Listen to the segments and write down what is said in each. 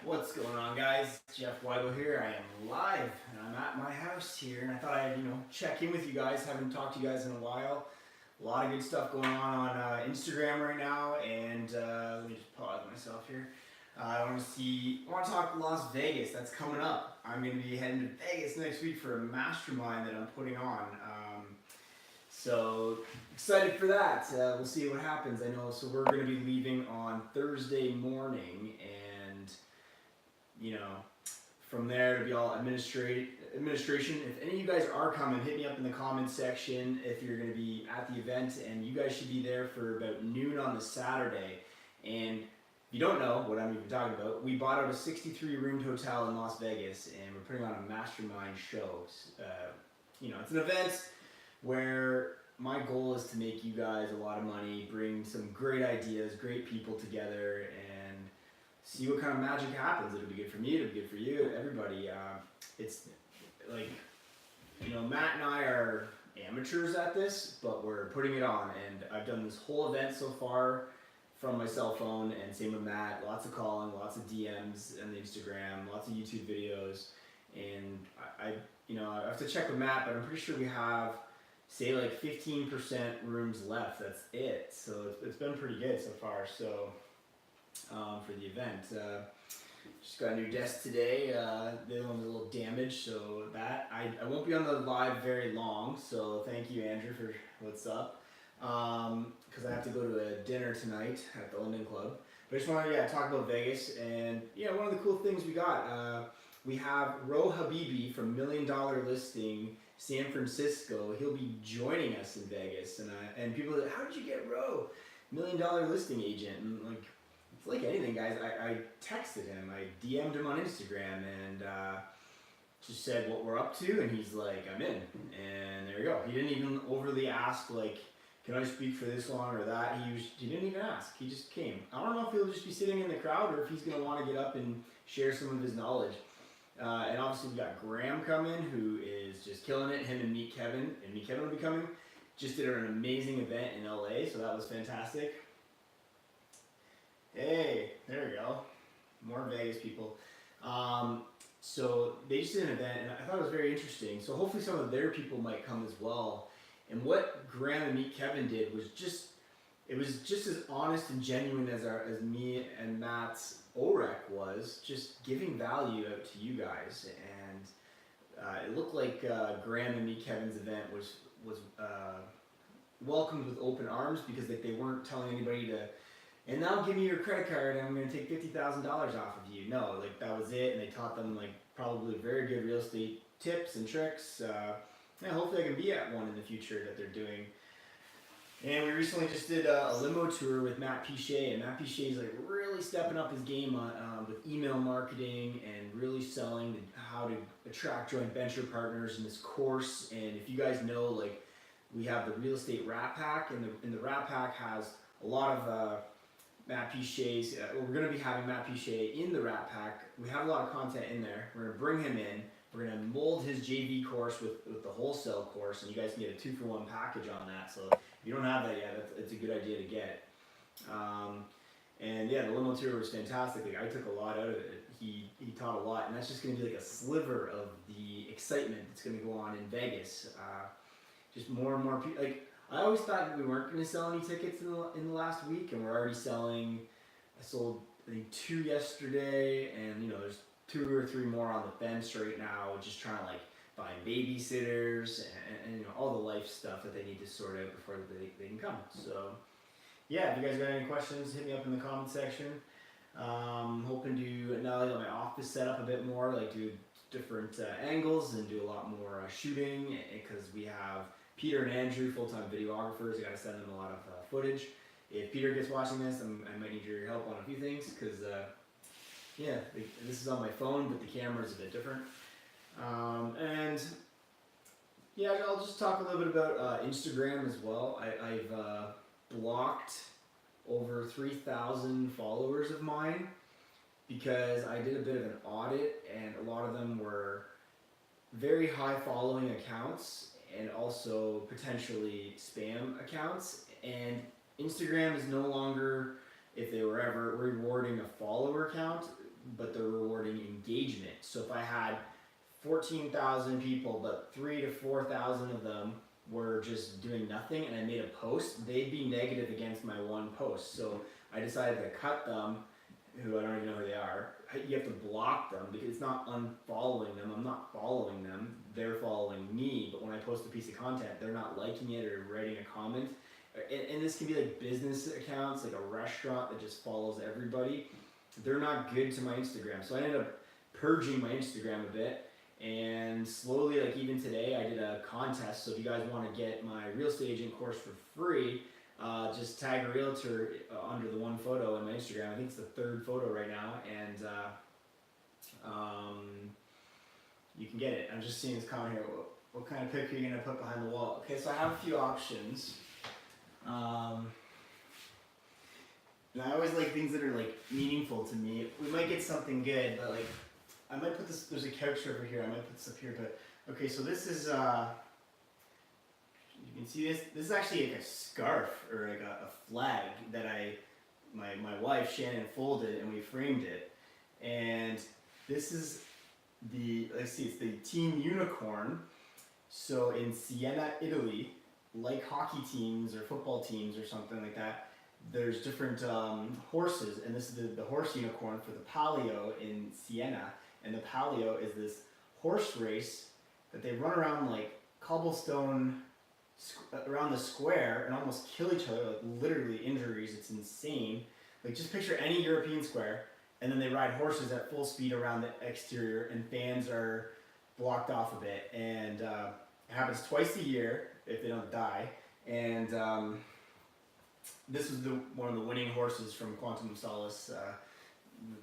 What's going on, guys? Jeff Weigel here. I am live and I'm at my house here, and I thought I'd check in with you guys. Haven't talked to you guys in a while. A lot of good stuff going on Instagram right now, and let me just pause myself here. I want to talk Las Vegas. That's coming up. I'm going to be heading to Vegas next week for a mastermind that I'm putting on. So excited for that. We'll see what happens. I know. So we're going to be leaving on Thursday morning, and from there to be all administration. If any of you guys are coming, hit me up in the comments section if you're going to be at the event, and you guys should be there for about noon on the Saturday. And if you don't know what I'm even talking about, we bought out a 63-room hotel in Las Vegas, and we're putting on a mastermind show. It's an event where my goal is to make you guys a lot of money, bring some great ideas, great people together, and see what kind of magic happens. It'll be good for me, it'll be good for you, everybody. It's like, Matt and I are amateurs at this, but we're putting it on, and I've done this whole event so far from my cell phone, and same with Matt. Lots of calling, lots of DMs on the Instagram, lots of YouTube videos, and I have to check with Matt, but I'm pretty sure we have, say, like 15% rooms left. That's it. So it's been pretty good so far. So for the event, just got a new desk today. The other one's a little damaged, so that I won't be on the live very long. So thank you, Andrew, for what's up. Because I have to go to a dinner tonight at the London Club. But I just wanted to talk about Vegas, and one of the cool things we got. We have Ro Habibi from $1 Million Listing San Francisco. He'll be joining us in Vegas, and people are like, how did you get Ro, $1 Million Listing Agent? And it's like anything, guys. I texted him, I DM'd him on Instagram, and just said what we're up to, and he's like, I'm in, and there we go. He didn't even overly ask, like, can I speak for this long or that? He didn't even ask. He just came. I don't know if he'll just be sitting in the crowd or if he's going to want to get up and share some of his knowledge. And obviously we got Graham coming, who is just killing it. Him and Meet Kevin, will be coming. Just did an amazing event in LA, so that was fantastic. Hey, there we go. More Vegas people. So they just did an event, and I thought it was very interesting. So hopefully some of their people might come as well. And what Graham and Meet Kevin did was just as honest and genuine as me and Matt's OREC was, just giving value out to you guys. And it looked like Graham and Meet Kevin's event was welcomed with open arms, because they weren't telling anybody to, and now give me your credit card and I'm going to take $50,000 off of you. No, that was it. And they taught them probably very good real estate tips and tricks. Hopefully I can be at one in the future that they're doing. And we recently just did a limo tour with Matt Pichet, and Matt Pichet is really stepping up his game with email marketing and really selling how to attract joint venture partners in this course. And if you guys know, we have the real estate Rat Pack, and the Rat Pack has a lot of Matt Pichet's. We're going to be having Matt Pichet in the Rat Pack. We have a lot of content in there. We're going to bring him in. We're going to mold his JV course with the wholesale course, and you guys can get a 2-for-1 package on that. So if you don't have that yet, it's a good idea to get. The limo tour was fantastic. I took a lot out of it. He taught a lot, and that's just going to be a sliver of the excitement that's going to go on in Vegas. Just more and more people. I always thought that we weren't going to sell any tickets in the last week, and we're already selling. I sold, I think, 2 yesterday, and there's 2 or 3 more on the fence right now, just trying to find babysitters and all the life stuff that they need to sort out before they can come. So if you guys got any questions, hit me up in the comment section. Hoping to now that my office set up a bit more, do different angles and do a lot more shooting, because we have Peter and Andrew, full-time videographers. I got to send them a lot of footage. If Peter gets watching this, I might need your help on a few things, because this is on my phone, but the camera is a bit different. I'll just talk a little bit about Instagram as well. I've blocked over 3,000 followers of mine, because I did a bit of an audit, and a lot of them were very high following accounts and also potentially spam accounts. And Instagram is no longer, if they were ever rewarding a follower count, but they're rewarding engagement. So if I had 14,000 people, but 3,000 to 4,000 of them were just doing nothing, and I made a post, they'd be negative against my one post. So I decided to cut them, who I don't even know who they are. You have to block them because it's not unfollowing them. I'm not following them. They're following me. But when I post a piece of content, they're not liking it or writing a comment. And this can be like business accounts, like a restaurant that just follows everybody. They're not good to my Instagram. So I ended up purging my Instagram a bit. And slowly, like even today, I did a contest. So if you guys want to get my real estate agent course for free, just tag a realtor under the one photo on my Instagram. I think it's the third photo right now, and you can get it. I'm just seeing this comment here. What kind of picture are you gonna put behind the wall? Okay, so I have a few options. And I always like things that are like meaningful to me. We might get something good, but like I might put this. There's a couch over here. I might put this up here, but okay. So this is. You can see this. This is actually like a scarf or like a flag that my wife Shannon folded and we framed it. And this is it's the Team Unicorn. So in Siena, Italy, like hockey teams or football teams or something like that, there's different horses, and this is the horse unicorn for the Palio in Siena. And the Palio is this horse race that they run around like cobblestone around the square and almost kill each other, like literally injuries. It's insane. Like just picture any European square, and then they ride horses at full speed around the exterior, and fans are blocked off a bit. And it happens twice a year if they don't die. And this was one of the winning horses from Quantum of Solace.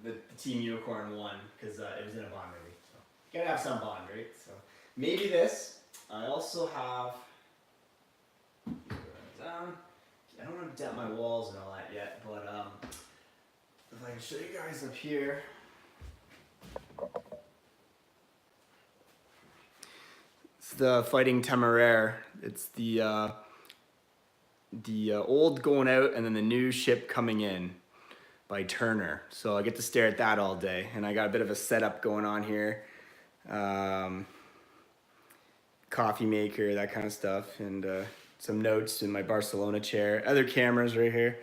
The Team Unicorn won because it was in a Bond movie. So you gotta have some Bond, right? So maybe this. I also have. I don't want to dent my walls and all that yet, but if I can show you guys up here. It's the Fighting Temeraire. It's the old going out and then the new ship coming in by Turner. So I get to stare at that all day, and I got a bit of a setup going on here. Coffee maker, that kind of stuff, and some notes in my Barcelona chair. Other cameras right here.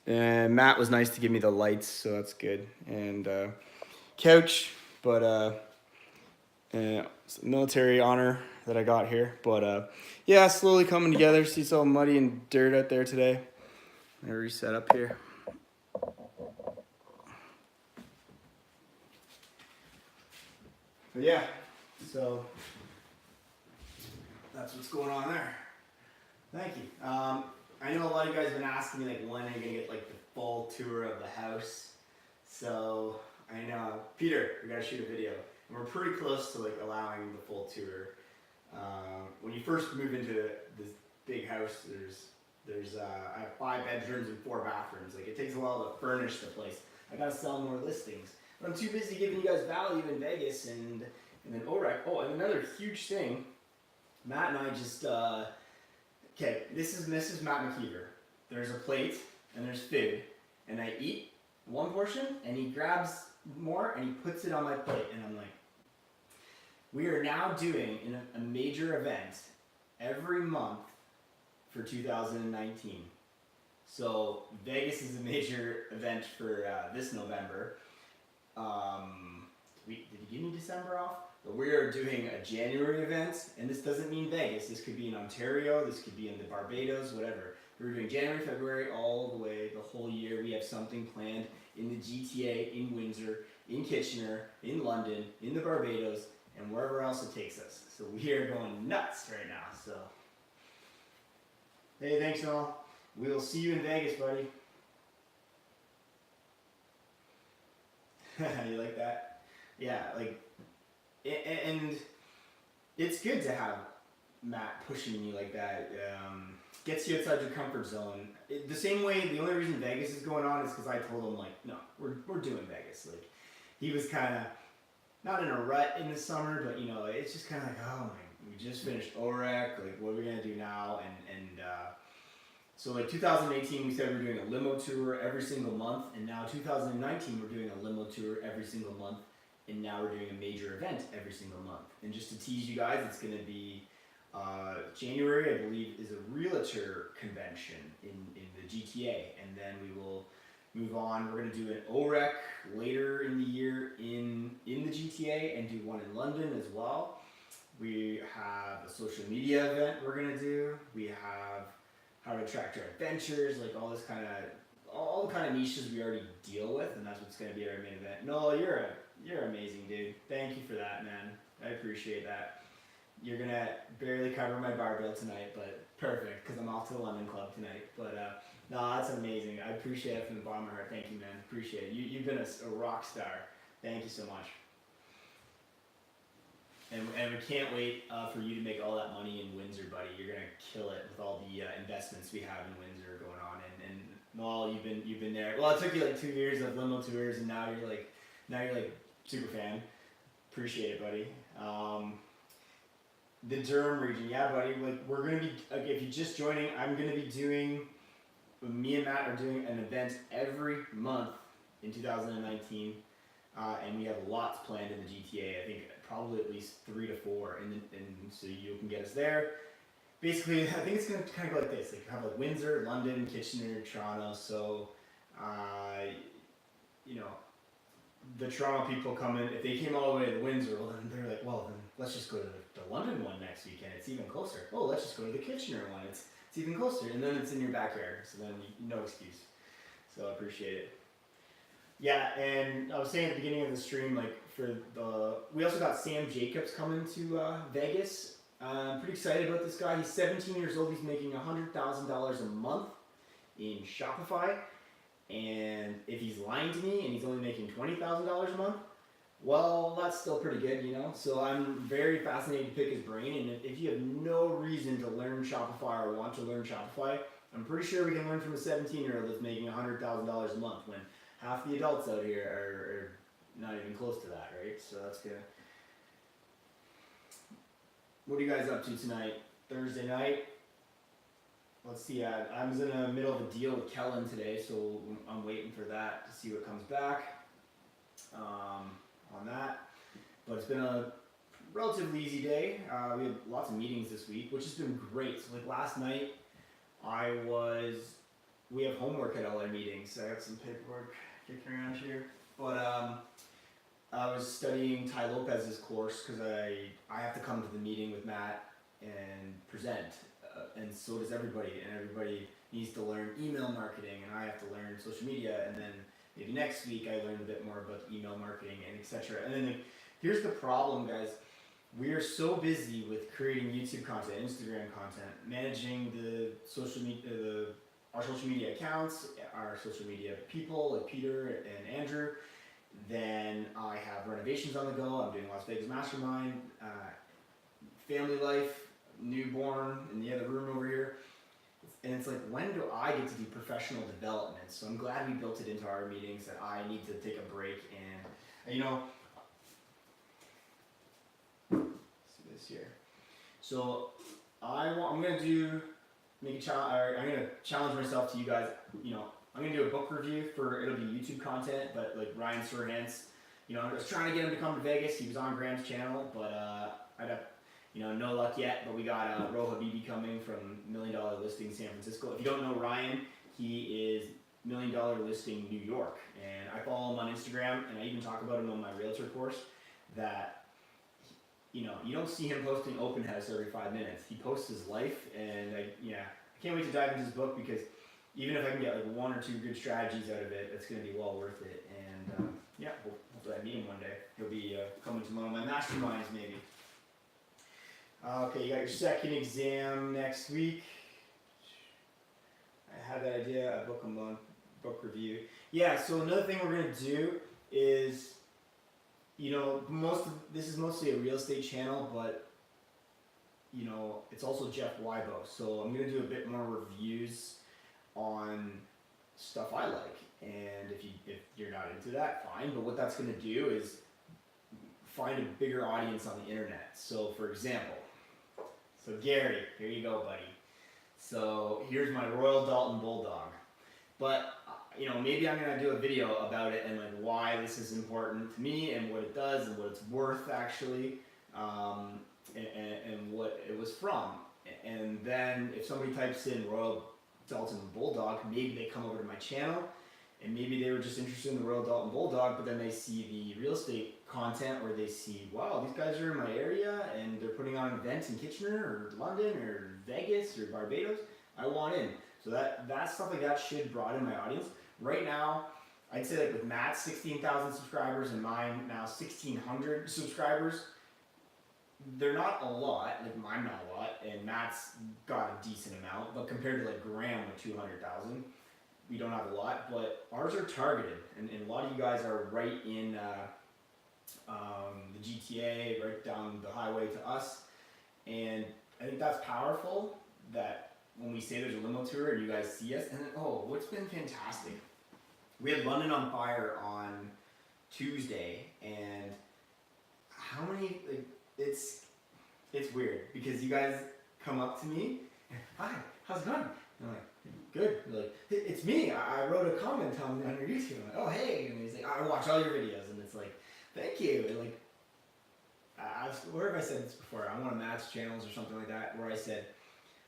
Matt was nice to give me the lights, so that's good. And couch, but military honor that I got here. But yeah, slowly coming together. See, it's all muddy and dirt out there today. I reset up here. But yeah, so that's what's going on there. Thank you. I know a lot of you guys have been asking me like when are you gonna get like the full tour of the house. So I know, Peter, we gotta shoot a video. And we're pretty close to like allowing the full tour. When you first move into this big house, I have 5 bedrooms and 4 bathrooms. Like it takes a while to furnish the place. I gotta sell more listings. But I'm too busy giving you guys value in Vegas and then OREC. Oh, and another huge thing, Matt and I just okay, this is Mrs. Matt McKeever. There's a plate and there's food, and I eat one portion and he grabs more and he puts it on my plate, and I'm like, we are now doing a major event every month for 2019. So Vegas is a major event for this November. Did you give me December off? But we are doing a January event, and this doesn't mean Vegas. This could be in Ontario, this could be in the Barbados, whatever. We're doing January, February, all the way, the whole year. We have something planned in the GTA, in Windsor, in Kitchener, in London, in the Barbados, and wherever else it takes us. So we are going nuts right now. So, hey, thanks, Noel. We'll see you in Vegas, buddy. You like that? Yeah, like, and it's good to have Matt pushing you like that. Gets you outside your comfort zone. The same way, the only reason Vegas is going on is because I told him, like, no, we're doing Vegas. Like, he was kind of not in a rut in the summer, but, you know, it's just kind of like, oh my, we just finished OREC, like, what are we going to do now? And So like 2018, we said we were doing a limo tour every single month, and now 2019, we're doing a limo tour every single month, and now we're doing a major event every single month. And just to tease you guys, it's going to be January, I believe, is a realtor convention in the GTA, and then we will move on. We're going to do an OREC later in the year in the GTA, and do one in London as well. We have a social media event we're going to do. We have how to attract our adventures, like all the kind of niches we already deal with, and that's what's going to be our main event. No, you're amazing, dude. Thank you for that, man. I appreciate that. You're gonna barely cover my bar bill tonight, but perfect, because I'm off to the London Club tonight. But no, that's amazing. I appreciate it from the bottom of my heart. Thank you, man. Appreciate it. You've been a rock star. Thank you so much. And we can't wait for you to make all that money in Windsor, buddy. You're gonna kill it with all the investments we have in Windsor going on. And Noel, you've been there. Well, it took you like 2 years of limo tours, and now you're like super fan. Appreciate it, buddy. The Durham region, yeah, buddy. Like we're gonna be, if you're just joining, I'm gonna be doing. Me and Matt are doing an event every month in 2019, and we have lots planned in the GTA. I think probably at least 3 to 4, and so you can get us there. Basically, I think it's gonna kind of go like this: like have like Windsor, London, Kitchener, Toronto. So, the Toronto people come in. If they came all the way to Windsor, well then they're like, well then let's just go to the London one next weekend. It's even closer. Oh, let's just go to the Kitchener one. It's even closer, and then it's in your backyard. So then no excuse. So I appreciate it. Yeah, and I was saying at the beginning of the stream, like we also got Sam Jacobs coming to Vegas. I'm pretty excited about this guy. He's 17 years old. He's making $100,000 a month in Shopify. And if he's lying to me and he's only making $20,000 a month, well, that's still pretty good, you know? So I'm very fascinated to pick his brain. And if you have no reason to learn Shopify or want to learn Shopify, I'm pretty sure we can learn from a 17-year-old that's making $100,000 a month when half the adults out here are not even close to that, right? So that's good. What are you guys up to tonight? Thursday night? Let's see, I was in the middle of a deal with Kellen today, so I'm waiting for that to see what comes back on that. But it's been a relatively easy day. We had lots of meetings this week, which has been great. So like last night, we have homework at all our meetings. So I got some paperwork kicking around here. But I was studying Ty Lopez's course because I have to come to the meeting with Matt and present. And so does everybody, and everybody needs to learn email marketing, and I have to learn social media, and then maybe next week I learn a bit more about email marketing and etc. And then here's the problem, guys. We are so busy with creating YouTube content, Instagram content, managing the social media, our social media accounts, our social media people like Peter and Andrew. Then I have renovations on the go. I'm doing Las Vegas Mastermind, family life, newborn in the other room over here, and it's like, when do I get to do professional development? So I'm glad we built it into our meetings that I need to take a break and let's do this here. So I'm gonna challenge myself to you guys. I'm gonna do a book review it'll be YouTube content, but like Ryan Serhantz, I was trying to get him to come to Vegas. He was on Graham's channel, but no luck yet, but we got Ro Habibi coming from $1 Million Listing San Francisco. If you don't know Ryan, he is $1 Million Listing New York, and I follow him on Instagram, and I even talk about him on my realtor course. That you don't see him posting open house every 5 minutes. He posts his life, and I can't wait to dive into his book, because even if I can get like 1 or 2 good strategies out of it, it's going to be well worth it. And hopefully I meet him one day. He'll be coming to one of my masterminds maybe. Okay, you got your second exam next week. I had that idea, a book review. Yeah, so another thing we're going to do is, this is mostly a real estate channel, but, it's also Jeff Wybo. So I'm going to do a bit more reviews on stuff I like. And if you're not into that, fine. But what that's going to do is find a bigger audience on the internet. So for example, Gary, here you go, buddy. So here's my Royal Dalton Bulldog. But maybe I'm gonna do a video about it and like why this is important to me and what it does and what it's worth actually, and what it was from. And then if somebody types in Royal Dalton Bulldog, maybe they come over to my channel, and maybe they were just interested in the Royal Dalton Bulldog, but then they see the real estate content, or they see, wow, these guys are in my area and they're putting on an event in Kitchener or London or Vegas or Barbados. I want in. So that stuff like that should broaden my audience. Right now, I'd say like with Matt's 16,000 subscribers and mine now 1,600 subscribers, they're not a lot. Like I'm not a lot, and Matt's got a decent amount. But compared to like Graham with 200,000, we don't have a lot. But ours are targeted, and a lot of you guys are right in the GTA, right down the highway to us. And I think that's powerful. That when we say there's a limo tour and you guys see us, and then, what's been fantastic, we had London on Fire on Tuesday, and how many, like, it's weird because you guys come up to me, hi, how's it going? And I'm like, good. They're like, it's me. I wrote a comment on your YouTube. I'm like, oh hey, and he's like, I watch all your videos, and it's like, thank you. And like, where have I said this before? On one of Matt's channels or something like that, where I said,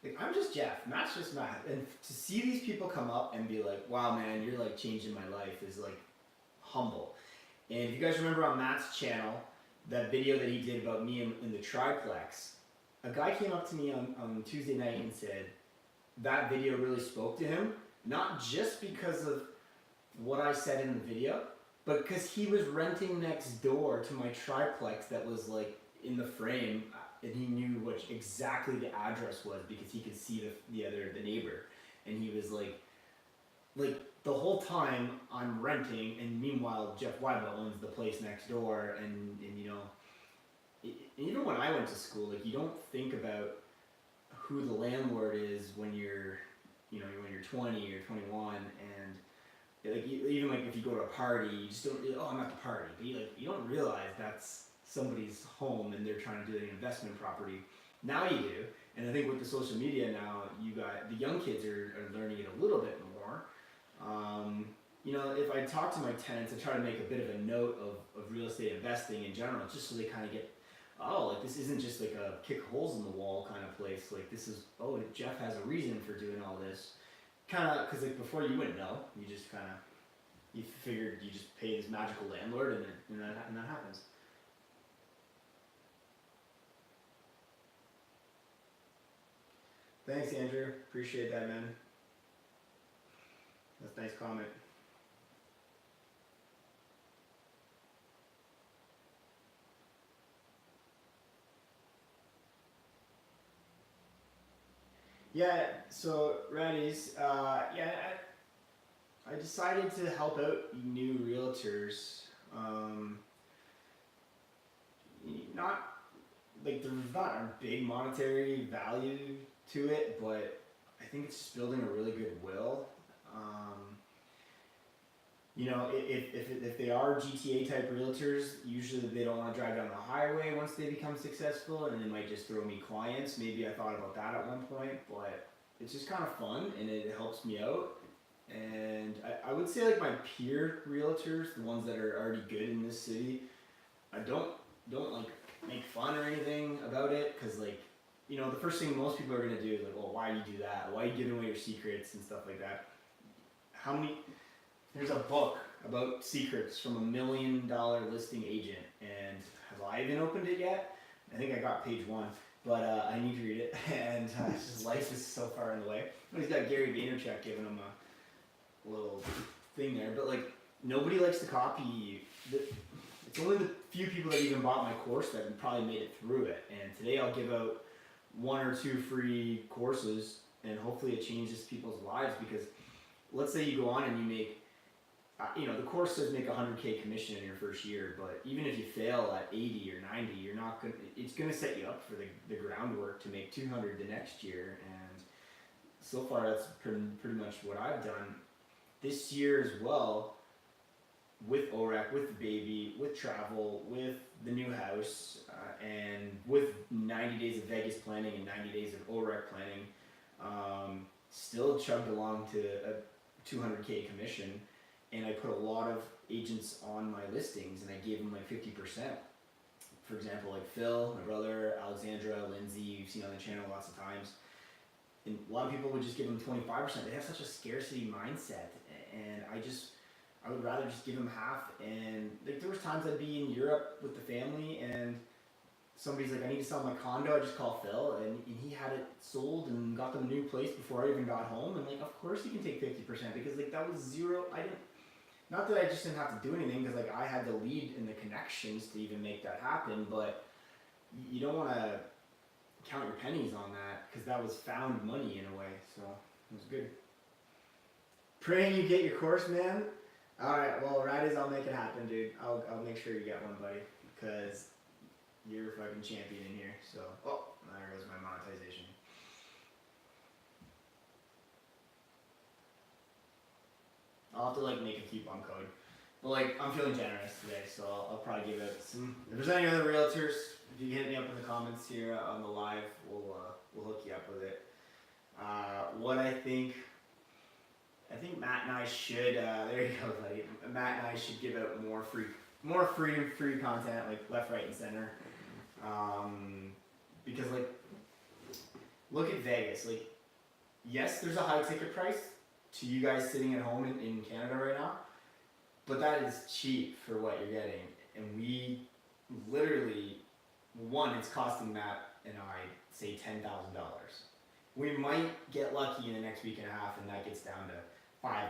like, I'm just Jeff, Matt's just Matt. And to see these people come up and be like, wow man, you're like changing my life, is like humble. And if you guys remember on Matt's channel, that video that he did about me in the triplex, a guy came up to me on Tuesday night and said that video really spoke to him, not just because of what I said in the video, but because he was renting next door to my triplex that was like in the frame, and he knew what exactly the address was because he could see the neighbor, and he was like the whole time I'm renting, and meanwhile Jeff Weibel owns the place next door, and even when I went to school, like you don't think about who the landlord is when you're 20 or 21, and like even like if you go to a party, you just don't, I'm at the party, but you don't realize that's somebody's home and they're trying to do an investment property. Now you do, and I think with the social media now, the young kids are learning it a little bit more. If I talk to my tenants, I try to make a bit of a note of real estate investing in general, just so they kind of get, like this isn't just like a kick holes in the wall kind of place. Like this is, Jeff has a reason for doing all this. Kind of, because like before you wouldn't know, you just you figured you just pay this magical landlord and that happens. Thanks, Andrew. Appreciate that, man. That's a nice comment. Yeah, so Raddies, I decided to help out new realtors. Not like there's not a big monetary value to it, but I think it's just building a really good will. If they are GTA type realtors, usually they don't want to drive down the highway once they become successful, and they might just throw me clients. Maybe I thought about that at one point, but it's just kind of fun and it helps me out. And I would say like my peer realtors, the ones that are already good in this city, I don't like make fun or anything about it, because like, the first thing most people are going to do is like, well, why do you do that? Why are you giving away your secrets and stuff like that? There's a book about secrets from $1 million listing agent, and have I even opened it yet? I think I got page 1, but I need to read it, and his life is so far in the way. He's got Gary Vaynerchuk giving him a little thing there, but like, nobody likes to copy. It's only the few people that even bought my course that probably made it through it, and today I'll give out 1 or 2 free courses, and hopefully it changes people's lives. Because let's say you go on and you make, the course says make 100K commission in your first year, but even if you fail at 80 or 90, you're not going. It's going to set you up for the groundwork to make 200 the next year. And so far, that's pretty much what I've done this year as well, with OREC, with the baby, with travel, with the new house, and with 90 days of Vegas planning and 90 days of OREC planning. Still chugged along to a 200K commission, and I put a lot of agents on my listings, and I gave them like 50%. For example, like Phil, my brother, Alexandra, Lindsay, you've seen on the channel lots of times. And a lot of people would just give them 25%. They have such a scarcity mindset, and I would rather just give them half. And like there was times I'd be in Europe with the family, and somebody's like, I need to sell my condo. I just call Phil, and he had it sold and got them a new place before I even got home. And like, of course you can take 50% because like that was zero. Not that I just didn't have to do anything, because like I had the lead and the connections to even make that happen. But you don't want to count your pennies on that, because that was found money in a way. So it was good. Praying you get your course, man. All right, well, right is I'll make it happen, dude. I'll make sure you get one, buddy, because you're a fucking champion in here. So, oh, there goes my monetization. I'll have to like make a coupon code, but like I'm feeling generous today, so I'll probably give it some. If there's any other realtors, if you hit me up in the comments here on the live, we'll hook you up with it. What I think Matt and I should. There you go, buddy. Matt and I should give out more free content, like left, right, and center. Because like, look at Vegas. Like, yes, there's a high ticket price to you guys sitting at home in Canada right now, but that is cheap for what you're getting. And we literally, it's costing Matt and I, say $10,000. We might get lucky in the next week and a half, and that gets down to $5,000.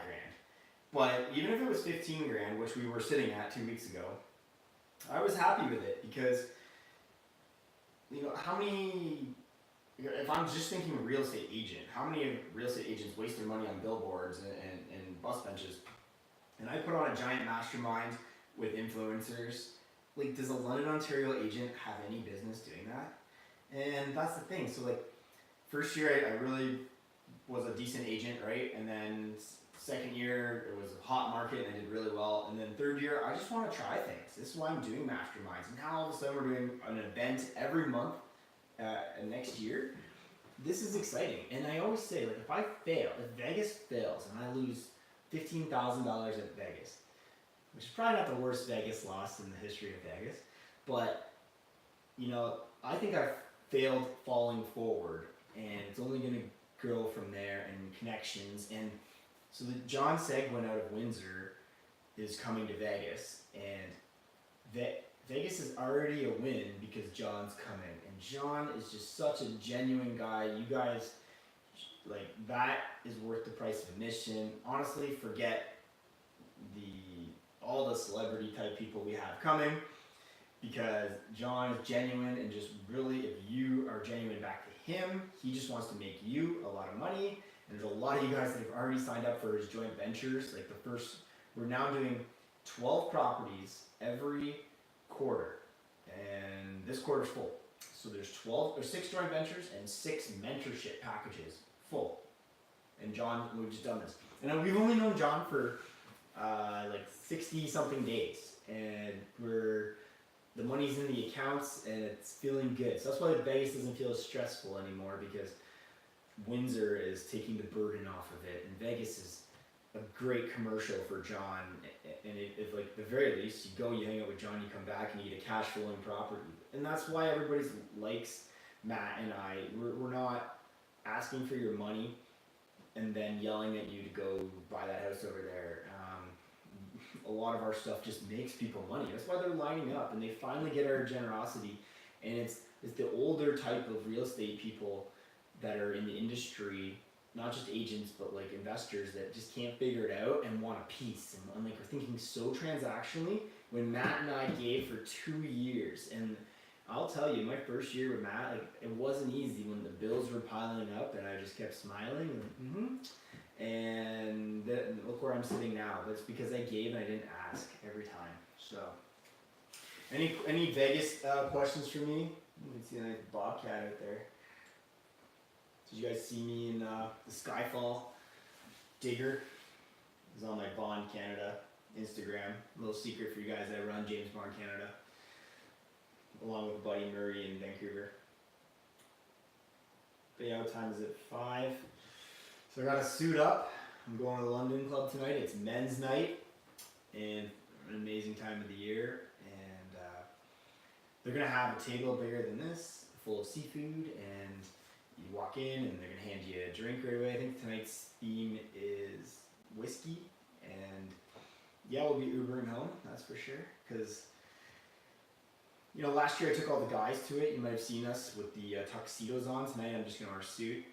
But even if it was 15 grand, which we were sitting at 2 weeks ago, I was happy with it, because you know how many. If I'm just thinking real estate agent, how many real estate agents waste their money on billboards and bus benches? And I put on a giant mastermind with influencers. Like, does a London, Ontario agent have any business doing that? And that's the thing. So like, first year I really was a decent agent, right? And then second year it was a hot market and I did really well. And then third year, I just want to try things. This is why I'm doing masterminds. And now all of a sudden we're doing an event every month. Next year, this is exciting. And I always say, like, if Vegas fails and I lose $15,000 at Vegas, which is probably not the worst Vegas loss in the history of Vegas, but you know, I think I've failed falling forward, and it's only going to grow from there, and connections. And so the John Seguin out of Windsor is coming to Vegas, and Vegas is already a win because John's coming, and John is just such a genuine guy. You guys, like, that is worth the price of admission. Honestly, forget all the celebrity type people we have coming, because John is genuine, and just really, if you are genuine back to him, he just wants to make you a lot of money. And there's a lot of you guys that have already signed up for his joint ventures. Like we're now doing 12 properties every quarter, and this quarter's full. So there's 6 joint ventures and 6 mentorship packages full. And John, we've just done this, and we've only known John for like 60 something days, and the money's in the accounts and it's feeling good. So that's why Vegas doesn't feel as stressful anymore, because Windsor is taking the burden off of it, and Vegas is a great commercial for John. And if like the very least, you go, you hang out with John, you come back, and you get a cash flowing property. And that's why everybody likes Matt and I. We're not asking for your money and then yelling at you to go buy that house over there. A lot of our stuff just makes people money. That's why they're lining up, and they finally get our generosity. And it's the older type of real estate people that are in the industry, not just agents, but like investors that just can't figure it out and want a piece. And like, we're thinking so transactionally. When Matt and I gave for 2 years, and I'll tell you, my first year with Matt, like, it wasn't easy when the bills were piling up, and I just kept smiling. And look where I'm sitting now. That's because I gave and I didn't ask every time. So, any Vegas questions for me? You can see a nice bobcat out there. Did you guys see me in the Skyfall Digger? It was on my Bond Canada Instagram. A little secret for you guys, I run James Bond Canada, along with Buddy Murray in Vancouver. Payout time is at 5. So I gotta suit up. I'm going to the London Club tonight. It's men's night, and an amazing time of the year. And they're gonna have a table bigger than this, full of seafood, and you walk in, and they're gonna hand you a drink right away. I think tonight's theme is whiskey, and yeah, we'll be Ubering home. That's for sure, because. You know, last year I took all the guys to it. You might have seen us with the tuxedos on. Tonight I'm just going to wear a suit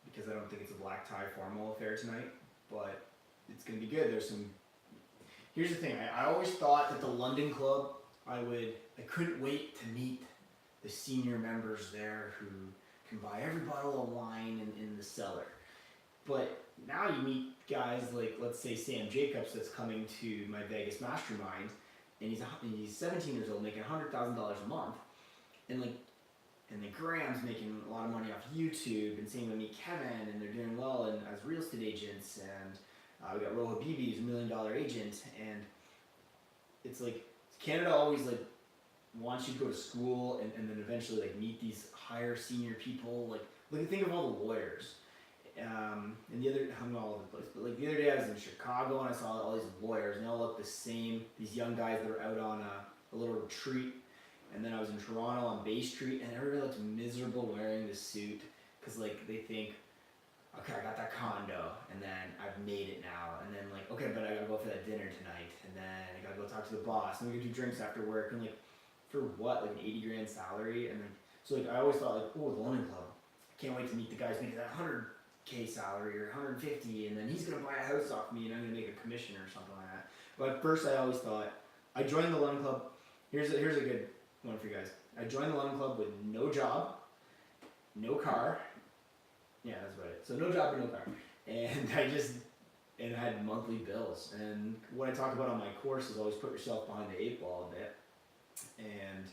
because I don't think it's a black tie formal affair tonight. But it's going to be good. Here's the thing. I always thought that the London Club, I couldn't wait to meet the senior members there who can buy every bottle of wine in the cellar. But now you meet guys like, let's say, Sam Jacobs that's coming to my Vegas Mastermind. And he's 17 years old, making $100,000 a month, and Graham's making a lot of money off YouTube, and same with me, Kevin, and they're doing well and as real estate agents, and we got Roha Bibi, who's $1 million agent, and it's like Canada always like wants you to go to school and then eventually like meet these higher senior people, like think of all the lawyers. And the other, I'm all over the place, but like the other day I was in Chicago and I saw all these lawyers and they all look the same. These young guys that were out on a little retreat. And then I was in Toronto on Bay Street and everybody looked miserable wearing this suit because like they think, okay, I got that condo and then I've made it now. And then like, okay, but I gotta go for that dinner tonight. And then I gotta go talk to the boss and we could do drinks after work. And like, for what? Like an 80 grand salary? And then, so like I always thought like, oh, the London Club. Can't wait to meet the guys making that $100K salary or 150, and then he's gonna buy a house off me, and I'm gonna make a commission or something like that. But at first, I always thought I joined the London Club. Here's a good one for you guys. I joined the London Club with no job, no car. Yeah, that's about it. So no job and no car, and I had monthly bills. And what I talk about on my course is always put yourself behind the 8 ball a bit. And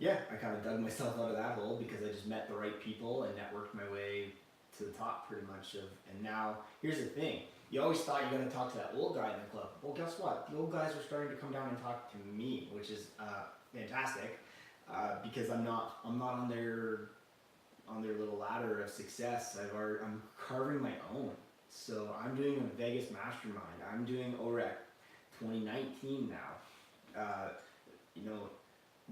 yeah, I kind of dug myself out of that hole because I just met the right people and networked my way to the top pretty much and now here's the thing, you always thought you gotta talk to that old guy in the club. Well, guess what, the old guys are starting to come down and talk to me, which is fantastic, because I'm not on their little ladder of success. I'm carving my own. So I'm doing a Vegas Mastermind, I'm doing OREC 2019 now. You know,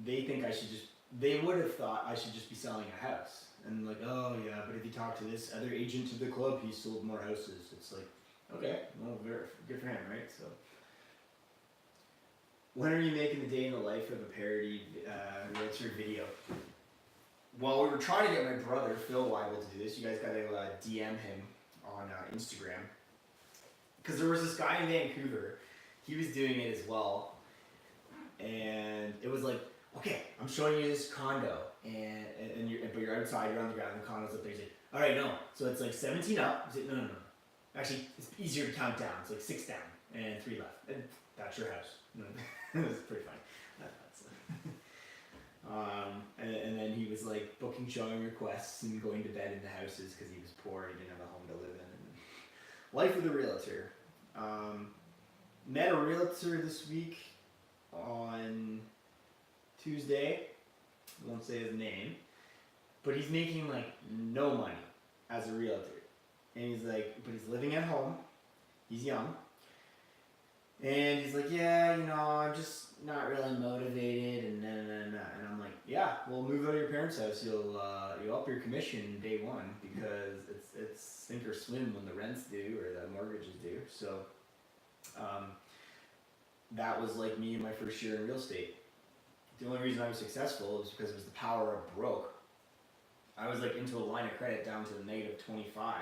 they would have thought I should just be selling a house. And like, oh yeah, but if you talk to this other agent of the club, he sold more houses. It's like, okay, well, very good for him, right? So, when are you making the day in the life of a parody realtor video? Well, we were trying to get my brother, Phil Weibel, to do this. You guys got to DM him on Instagram. Because there was this guy in Vancouver, he was doing it as well. And it was like, okay, I'm showing you this condo, but you're outside, you're on the ground, and the condo's up there. He's like, all right, no. So it's like 17 up. He's like, no. Actually, it's easier to count down. It's like 6 down and 3 left. And that's your house. It was pretty funny. And then he was like booking showing requests and going to bed in the houses because he was poor. He didn't have a home to live in. And life with a realtor. Met a realtor this week on Tuesday, I won't say his name, but he's making like no money as a realtor. And he's like, but he's living at home, he's young, and he's like, yeah, you know, I'm just not really motivated, and and I'm like, yeah, well, move out of your parents' house, you'll up your commission day one, because it's sink or swim when the rents due or the mortgages due. So that was like me in my first year in real estate. The only reason I was successful is because it was the power of broke. I was like into a line of credit down to the negative 25,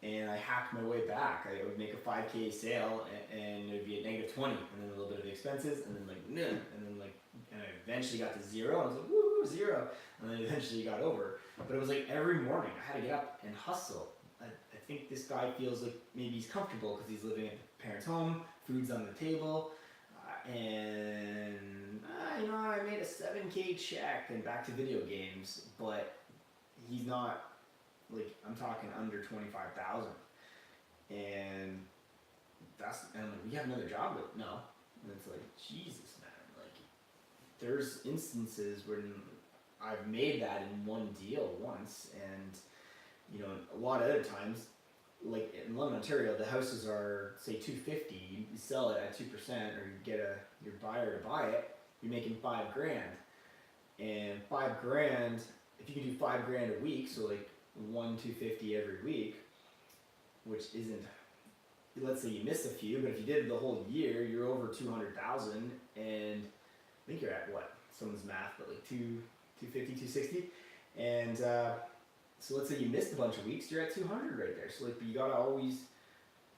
and I hacked my way back. I would make a 5K sale, and it would be at negative 20, and then a little bit of expenses, and then like, nah, and I eventually got to 0. I was like, woo, 0, and then eventually got over. But it was like every morning I had to get up and hustle. I think this guy feels like maybe he's comfortable because he's living at the parents' home, food's on the table, and you know, I made a 7K check and back to video games, but he's not, like, I'm talking under 25,000, and I'm like, we have another job, but no, and it's like, Jesus, man, like, there's instances when I've made that in one deal once, and you know, a lot of other times, like in London, Ontario, the houses are say 250. You sell it at 2%, or you get your buyer to buy it. You're making $5,000, and $5,000. If you can do $5,000 a week, so like 250 every week, which isn't. Let's say you miss a few, but if you did it the whole year, you're over 200,000, and I think you're at what? Someone's math, but like 250, 260, and so let's say you missed a bunch of weeks, you're at 200 right there. So like, you gotta always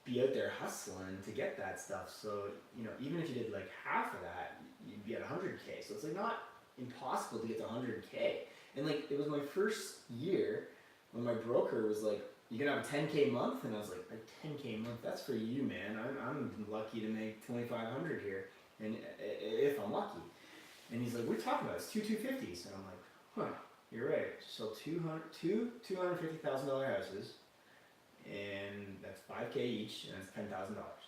be out there hustling to get that stuff. So, you know, even if you did like half of that, you'd be at 100K. So it's like not impossible to get to 100K. And like, it was my first year when my broker was like, "You can have a 10K month," and I was like, "A 10K month? That's for you, man. I'm lucky to make 2,500 here, and if I'm lucky." And he's like, "What are you talking about? It's 250s." And I'm like, "Huh, you're right. So $250,000 houses, and that's 5K each, and that's $10,000.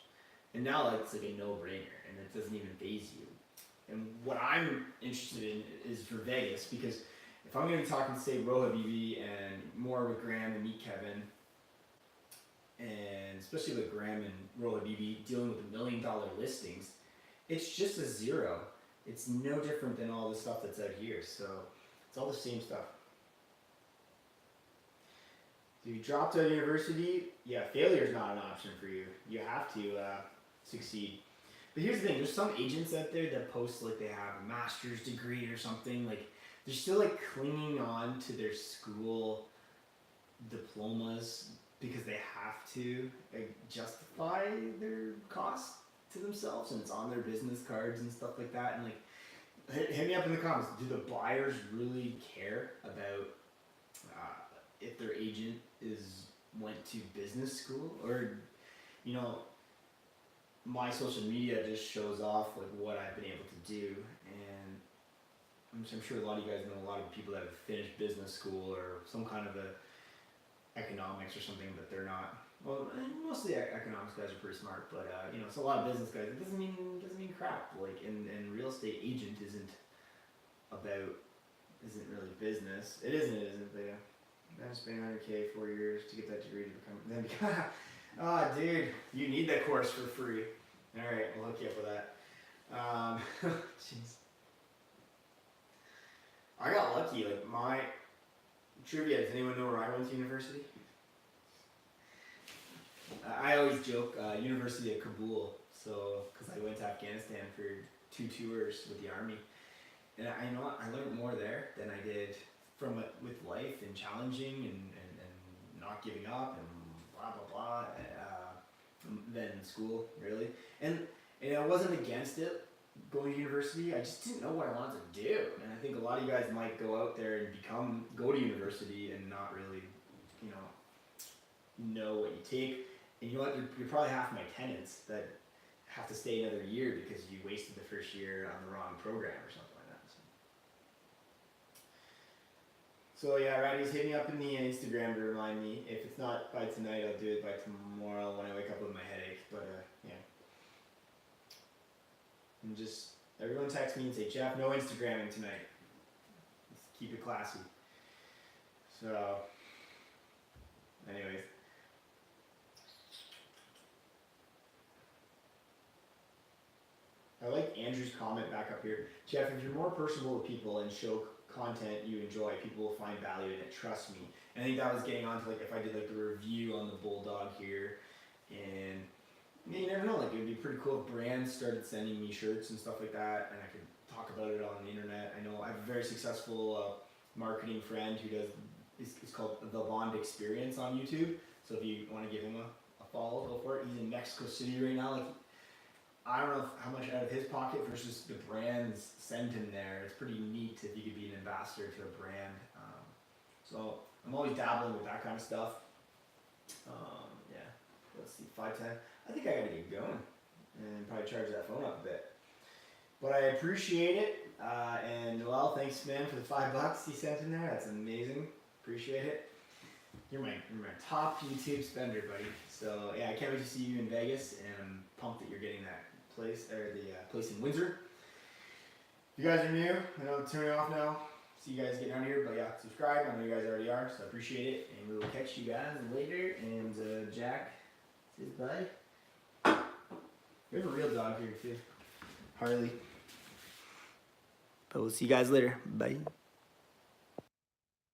And now like, it's like a no-brainer, and it doesn't even faze you." And what I'm interested in is for Vegas, because if I'm going to be talking, say, Roha BB and more with Graham and Meet Kevin, and especially with Graham and Roha BB dealing with $1 million listings, it's just a zero. It's no different than all the stuff that's out here. So it's all the same stuff. So you dropped out of university, yeah, failure is not an option for you. You have to succeed. But here's the thing, there's some agents out there that post like they have a master's degree or something, like they're still like clinging on to their school diplomas because they have to justify their cost to themselves, and it's on their business cards and stuff like that. And like, hit me up in the comments. Do the buyers really care about if their agent went to business school? Or, you know, my social media just shows off like what I've been able to do, and I'm sure a lot of you guys know a lot of people that have finished business school or some kind of a economics or something, but they're not. Well, most of the economics guys are pretty smart, but you know, it's a lot of business guys. It doesn't mean crap. Like, and real estate agent isn't really business. It isn't. But yeah, I'm spending 100K 4 years to get that degree to become. Ah, dude, you need that course for free. All right, I'll hook you up with that. Jeez. I got lucky. Like, my trivia. Does anyone know where I went to university? I always joke, University of Kabul. So, because I went to Afghanistan for 2 tours with the army, and I know I learned more there than I did with life and challenging and not giving up and blah blah blah than school, really. And I wasn't against it going to university. I just didn't know what I wanted to do, and I think a lot of you guys might go out there and go to university and not really, know what you take. And you know what? You're probably half my tenants that have to stay another year because you wasted the first year on the wrong program or something like that. So yeah, Raddy's hit me up in the Instagram to remind me. If it's not by tonight, I'll do it by tomorrow when I wake up with my headache. But yeah. And just everyone text me and say, "Jeff, no Instagramming tonight. Let's keep it classy." So, anyways. I like Andrew's comment back up here. "Jeff, if you're more personable with people and show content you enjoy, people will find value in it. Trust me." And I think that was getting on to like if I did like a review on the Bulldog here, and you never know, like it would be pretty cool if brands started sending me shirts and stuff like that, and I could talk about it on the internet. I know I have a very successful marketing friend who does. It's called The Bond Experience on YouTube. So if you want to give him a follow, go for it. He's in Mexico City right now. Like, I don't know how much out of his pocket versus the brands send him there. It's pretty neat if you could be an ambassador to a brand. So I'm always dabbling with that kind of stuff. Yeah, let's see, 510. I think I gotta get going and probably charge that phone up a bit. But I appreciate it. And Noel, thanks man for the $5 you sent in there. That's amazing. Appreciate it. You're my top YouTube spender, buddy. So yeah, I can't wait to see you in Vegas, and I'm pumped that you're getting that place, or the place in Windsor. If you guys are new, I know I'm turning off now. see you guys getting out here. But yeah, subscribe. I know you guys already are, so I appreciate it. And we will catch you guys later. And Jack says bye. We have a real dog here too, Harley. But we'll see you guys later. Bye.